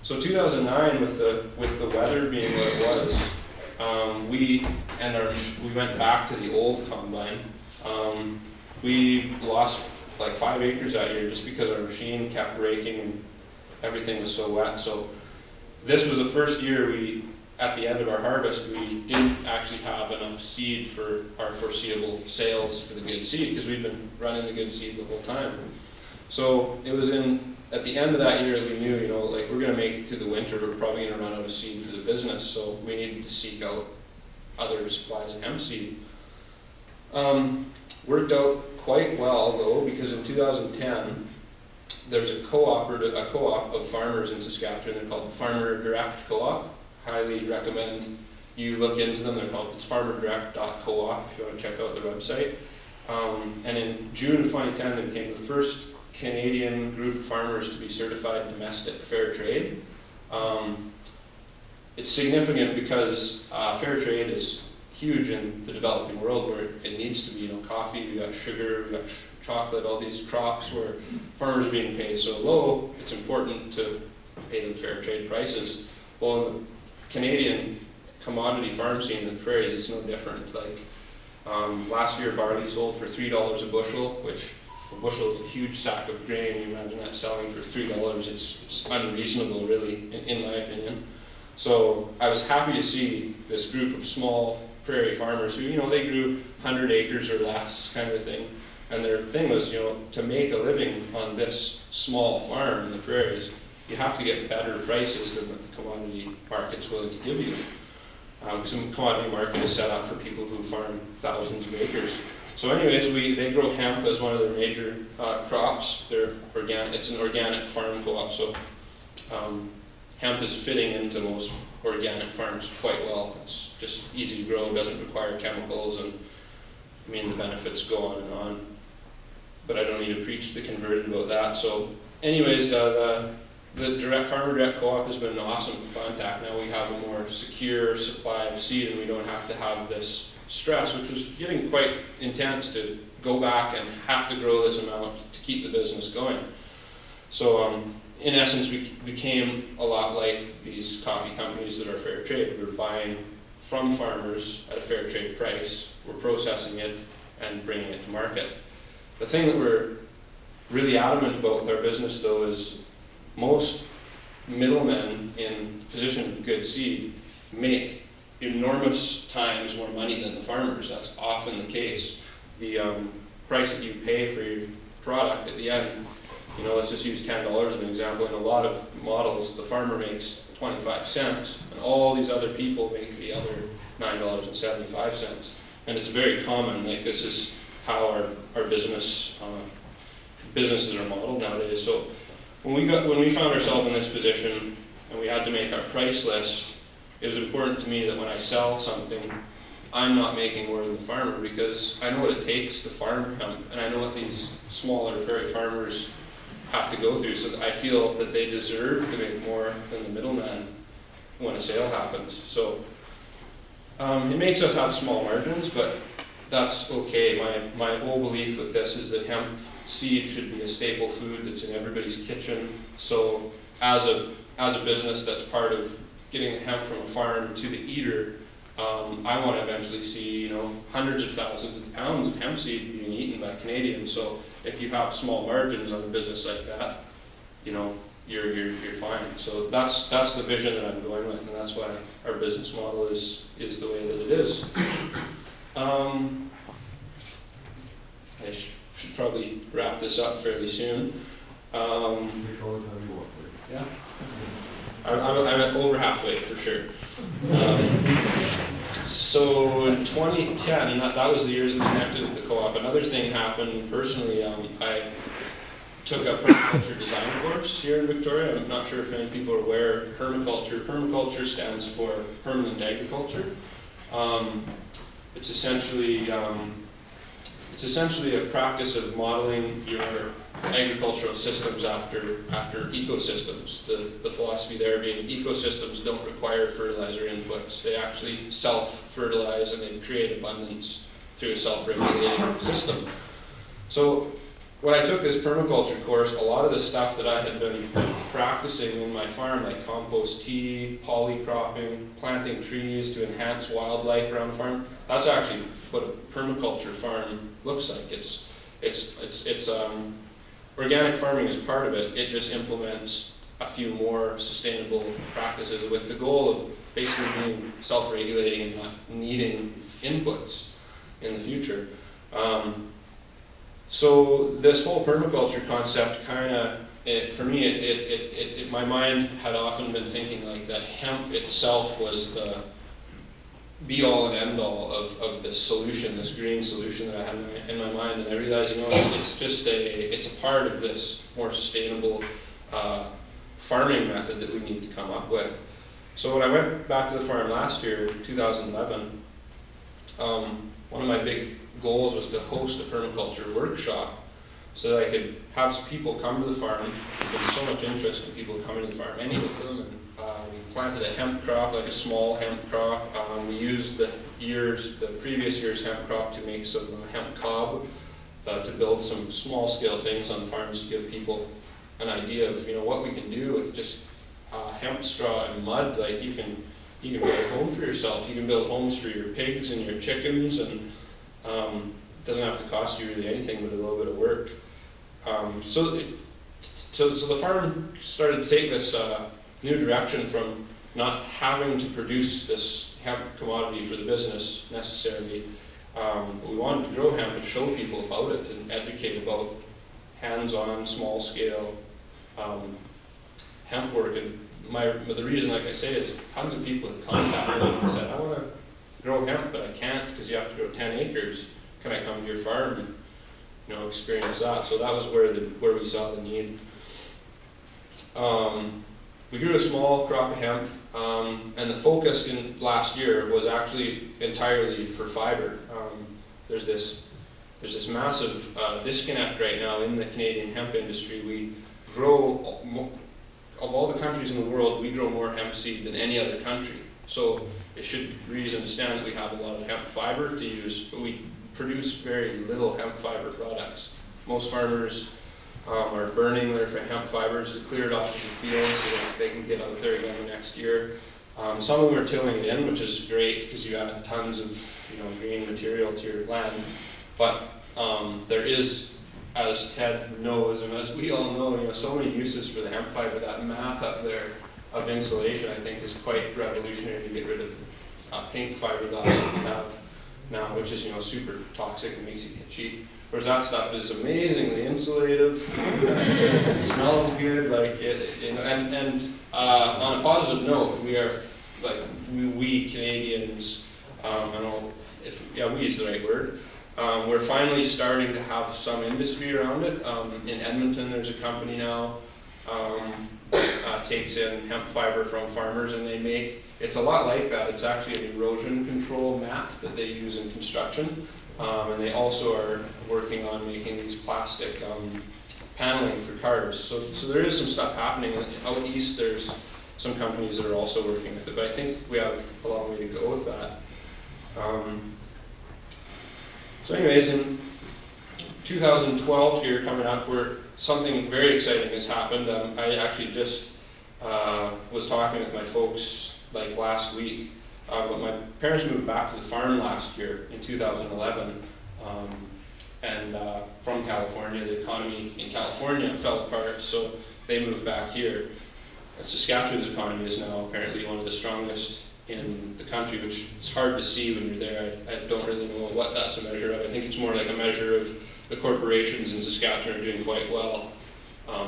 So 2009, with the weather being what it was, we went back to the old combine. We lost like 5 acres that year just because our machine kept breaking and everything was so wet. So this was the first year at the end of our harvest, we didn't actually have enough seed for our foreseeable sales for the good seed, because we'd been running the good seed the whole time. So it was at the end of that year, we knew, like, we're going to make it through the winter, we're probably going to run out of seed for the business, so we needed to seek out other supplies of hemp seed. Worked out quite well, though, because in 2010, there's a co-op of farmers in Saskatchewan. They're called the Farmer Direct Co-op. Highly recommend you look into them. It's farmerdirect.coop if you want to check out their website. And in June of 2010, they became the first Canadian group of farmers to be certified domestic fair trade. It's significant because fair trade is huge in the developing world, where it needs to be. Coffee, we got sugar, we got chocolate, all these crops where farmers are being paid so low, it's important to pay them fair trade prices. Well, in the Canadian commodity farm scene in the prairies, it's no different. Like, last year barley sold for $3 a bushel, which a bushel is a huge sack of grain. You imagine that selling for $3, it's unreasonable, really, in my opinion. So I was happy to see this group of small prairie farmers who, they grew 100 acres or less, kind of a thing. And their thing was, to make a living on this small farm in the prairies, you have to get better prices than what the commodity market's willing to give you. Some commodity market is set up for people who farm thousands of acres. So anyways, they grow hemp as one of their major crops. They're organic. It's an organic farm co-op, so hemp is fitting into most organic farms quite well. It's just easy to grow, doesn't require chemicals, and the benefits go on and on. But I don't need to preach to the converted about that. So anyways, the Farmer Direct Co-op has been an awesome contact. Now we have a more secure supply of seed, and we don't have to have this stress, which was getting quite intense, to go back and have to grow this amount to keep the business going. So in essence, we became a lot like these coffee companies that are fair trade. We're buying from farmers at a fair trade price, we're processing it and bringing it to market. The thing that we're really adamant about with our business, though, is most middlemen in position of good seed make enormous times more money than the farmers. That's often the case. The price that you pay for your product at the end, let's just use $10 as an example. In a lot of models, the farmer makes 25 cents, and all these other people make the other $9.75. And it's very common. Like, this is how our businesses are modeled nowadays. So when we found ourselves in this position and we had to make our price list, it was important to me that when I sell something, I'm not making more than the farmer, because I know what it takes to farm hemp, and I know what these smaller prairie farmers have to go through, so that I feel that they deserve to make more than the middleman when a sale happens. So it makes us have small margins, but that's okay. My whole belief with this is that hemp seed should be a staple food that's in everybody's kitchen. So as a business that's part of getting the hemp from a farm to the eater, I want to eventually see hundreds of thousands of pounds of hemp seed being eaten by Canadians. So if you have small margins on a business like that, you're fine. So that's the vision that I'm going with, and that's why our business model is the way that it is. I should probably wrap this up fairly soon. Yeah, I'm over halfway for sure. So in 2010, that was the year that we connected with the co-op. Another thing happened personally. I took a permaculture design course here in Victoria. I'm not sure if many people are aware of permaculture. Permaculture stands for permanent agriculture. It's essentially a practice of modeling your agricultural systems after ecosystems. The philosophy there being ecosystems don't require fertilizer inputs. They actually self-fertilize, and they create abundance through a self-regulating system. So when I took this permaculture course, a lot of the stuff that I had been practicing in my farm, like compost tea, polycropping, planting trees to enhance wildlife around the farm, that's actually what a permaculture farm looks like. Organic farming is part of it. It just implements a few more sustainable practices with the goal of basically being self-regulating and not needing inputs in the future. So this whole permaculture concept kind of, for me, my mind had often been thinking like that hemp itself was the be-all and end-all of this solution, this green solution that I had in my mind, and I realized, it's a part of this more sustainable farming method that we need to come up with. So when I went back to the farm last year, 2011, one of my big goals was to host a permaculture workshop so that I could have people come to the farm. There's been so much interest in people coming to the farm, any of them. We planted a hemp crop, like a small hemp crop. We used the previous year's hemp crop to make some hemp cob, to build some small scale things on farms to give people an idea of what we can do with just hemp straw and mud. Like you can build a home for yourself. You can build homes for your pigs and your chickens, and it doesn't have to cost you really anything but a little bit of work. So the farm started to take this new direction from not having to produce this hemp commodity for the business necessarily. We wanted to grow hemp and show people about it and educate about hands-on, small-scale hemp work. And the reason, like I say, is tons of people have contacted me and said, I want to grow hemp, but I can't because you have to grow 10 acres. Can I come to your farm and experience that? So that was where we saw the need. We grew a small crop of hemp, and the focus in last year was actually entirely for fiber. There's this massive disconnect right now in the Canadian hemp industry. We grow, of all the countries in the world, we grow more hemp seed than any other country. So it should be reason to understand that we have a lot of hemp fiber to use, but we produce very little hemp fiber products. Most farmers are burning their hemp fibers to clear it off of the field so that they can get out there again the next year. Some of them are tilling it in, which is great because you add tons of green material to your land. But there is, as Ted knows, and as we all know, so many uses for the hemp fiber. That mat up there of insulation, I think, is quite revolutionary to get rid of pink fiberglass that we have now, which is super toxic and makes you itchy. Whereas that stuff is amazingly insulative, it smells good, and on a positive note, we are we Canadians, we is the right word. We're finally starting to have some industry around it. In Edmonton, there's a company now that takes in hemp fiber from farmers, and it's a lot like that. It's actually an erosion control mat that they use in construction. And they also are working on making these plastic paneling for cars. So there is some stuff happening. Out east, there's some companies that are also working with it, but I think we have a long way to go with that. So anyways, in 2012 here coming up, where something very exciting has happened. I actually just was talking with my folks last week. But my parents moved back to the farm last year in 2011, and from California. The economy in California fell apart, so they moved back here. And Saskatchewan's economy is now apparently one of the strongest in the country, which is hard to see when you're there. I don't really know what that's a measure of. I think it's more like a measure of the corporations in Saskatchewan are doing quite well.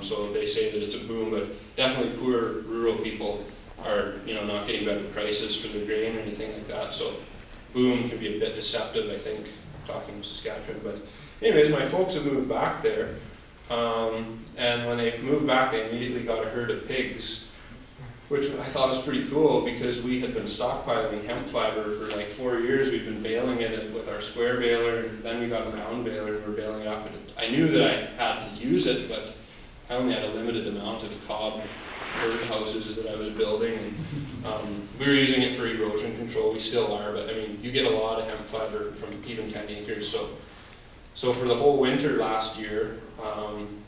So they say that it's a boom, but definitely poor rural people are not getting better prices for their grain or anything like that. So boom can be a bit deceptive, I think, talking Saskatchewan. But anyways, my folks have moved back there, and when they moved back, they immediately got a herd of pigs, which I thought was pretty cool because we had been stockpiling hemp fiber for 4 years. We'd been baling it with our square baler, and then we got a round baler and we're baling it up. And I knew that I had to use it, but I only had a limited amount of cob herd houses that I was building. And, we were using it for erosion control. We still are, but I mean, you get a lot of hemp fiber from even 10 acres. So So for the whole winter last year,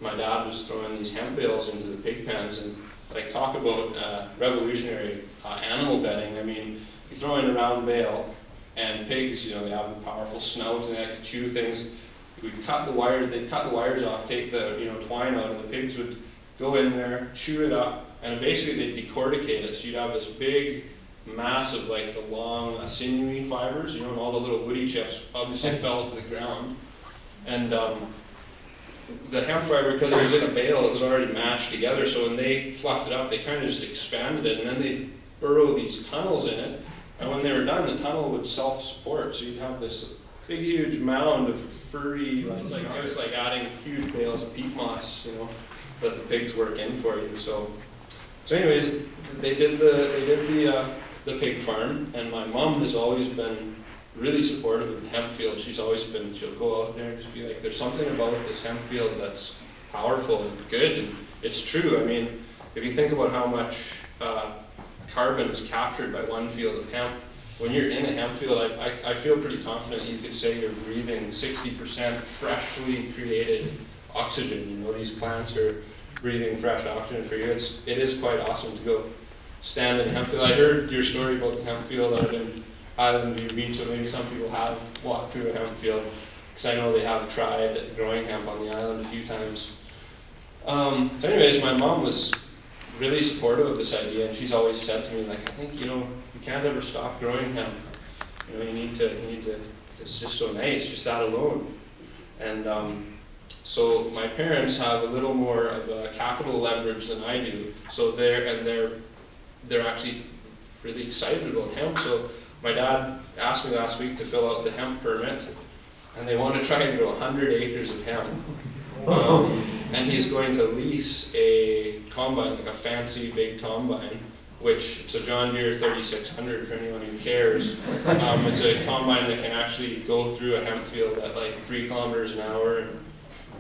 my dad was throwing these hemp bales into the pig pens, and like talk about revolutionary animal bedding. I mean, you throw in a round bale, and pigs, you know, they have a powerful snout and they like to chew things. We'd cut the wires, they'd cut the wires off, take the twine out, and the pigs would go in there, chew it up, and basically they'd decorticate it. So you'd have this big mass of like the long sinewy fibers, and all the little woody chips obviously fell to the ground. And the hemp fiber, because it was in a bale, it was already mashed together, so when they fluffed it up, they kind of just expanded it, and then they'd burrow these tunnels in it, and when they were done, the tunnel would self-support, so you'd have this big, huge mound of furry, it was like adding huge bales of peat moss, that the pigs work in for you. So anyways, they did the pig farm, and my mom has always been really supportive of the hemp field. She'll go out there and just be like, there's something about this hemp field that's powerful and good, and it's true. I mean, if you think about how much carbon is captured by one field of hemp, when you're in a hemp field, I feel pretty confident you could say you're breathing 60% freshly created oxygen. These plants are breathing fresh oxygen for you. It is quite awesome to go stand in a hemp field. I heard your story about the hemp field out in Island View Beach, so maybe some people have walked through a hemp field, because I know they have tried growing hemp on the island a few times. So anyways, my mom was really supportive of this idea, and she's always said to me, like, I think, you can't ever stop growing hemp. You need to, it's just so nice, just that alone. And so my parents have a little more of a capital leverage than I do, so they're actually really excited about hemp. So my dad asked me last week to fill out the hemp permit, and they want to try and grow 100 acres of hemp. And he's going to lease a combine, like a fancy big combine, which it's a John Deere 3600 for anyone who cares. It's a combine that can actually go through a hemp field at like 3 kilometers an hour, and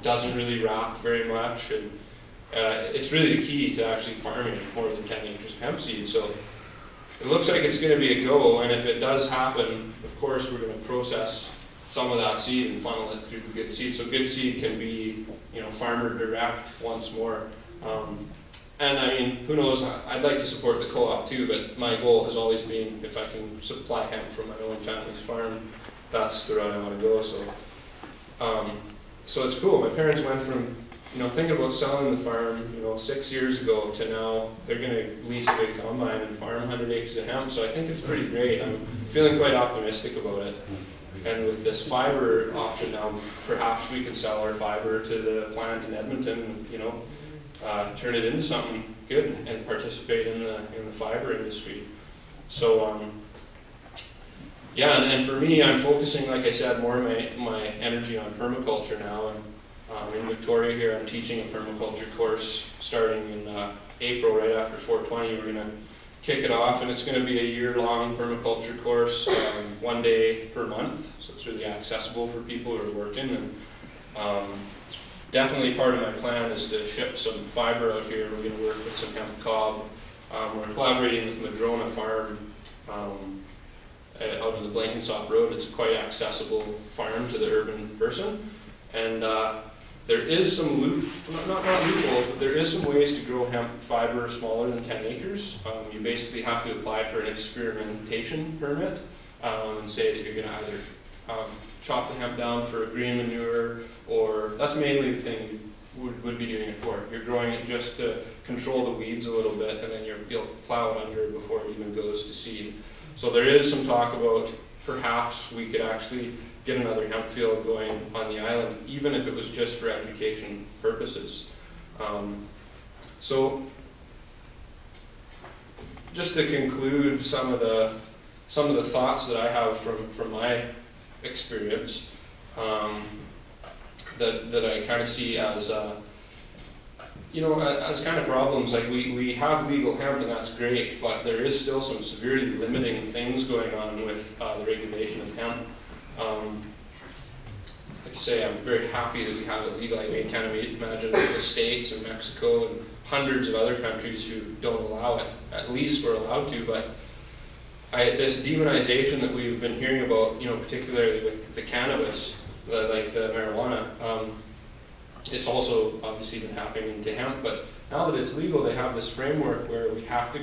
doesn't really wrap very much, and it's really the key to actually farming more than 10 acres of hemp seed. So it looks like it's going to be a go, and if it does happen, of course we're going to process some of that seed and funnel it through good seed. So good seed can be, farmer direct once more. And I mean, who knows, I'd like to support the co-op too, but my goal has always been, if I can supply hemp from my own family's farm, that's the route I want to go. So it's cool. My parents went from, thinking about selling the farm, 6 years ago, to now they're going to lease a big combine and farm 100 acres of hemp. So I think it's pretty great. I'm feeling quite optimistic about it. And with this fiber option now, perhaps we can sell our fiber to the plant in Edmonton, turn it into something good and participate in the fiber industry. So yeah, and for me, I'm focusing, like I said, more of my energy on permaculture now. And in Victoria here, I'm teaching a permaculture course starting in April, right after 420. We're going to kick it off, and it's going to be a year-long permaculture course, 1 day per month. So it's really accessible for people who are working. And definitely part of my plan is to ship some fiber out here. We're going to work with some hemp cob. We're collaborating with Madrona Farm out on the Blenkinsop Road. It's a quite accessible farm to the urban person. And there is some not loopholes, but there is some ways to grow hemp fiber smaller than 10 acres. You basically have to apply for an experimentation permit and say that you're going to either chop the hemp down for green manure, or that's mainly the thing you would be doing it for. You're growing it just to control the weeds a little bit, and then you'll plow it under before it even goes to seed. So there is some talk about perhaps we could actually get another hemp field going on the island, even if it was just for education purposes. So just to conclude some of the thoughts that I have from my experience, that I kind of see as as kind of problems. Like we have legal hemp, and that's great, but there is still some severely limiting things going on with the regulation of hemp. Like you say, I'm very happy that we have it legal. I can't imagine the States and Mexico and hundreds of other countries who don't allow it. At least we're allowed to, but this demonization that we've been hearing about, particularly with the cannabis, like the marijuana. It's also obviously been happening to hemp, but now that it's legal, they have this framework where we have to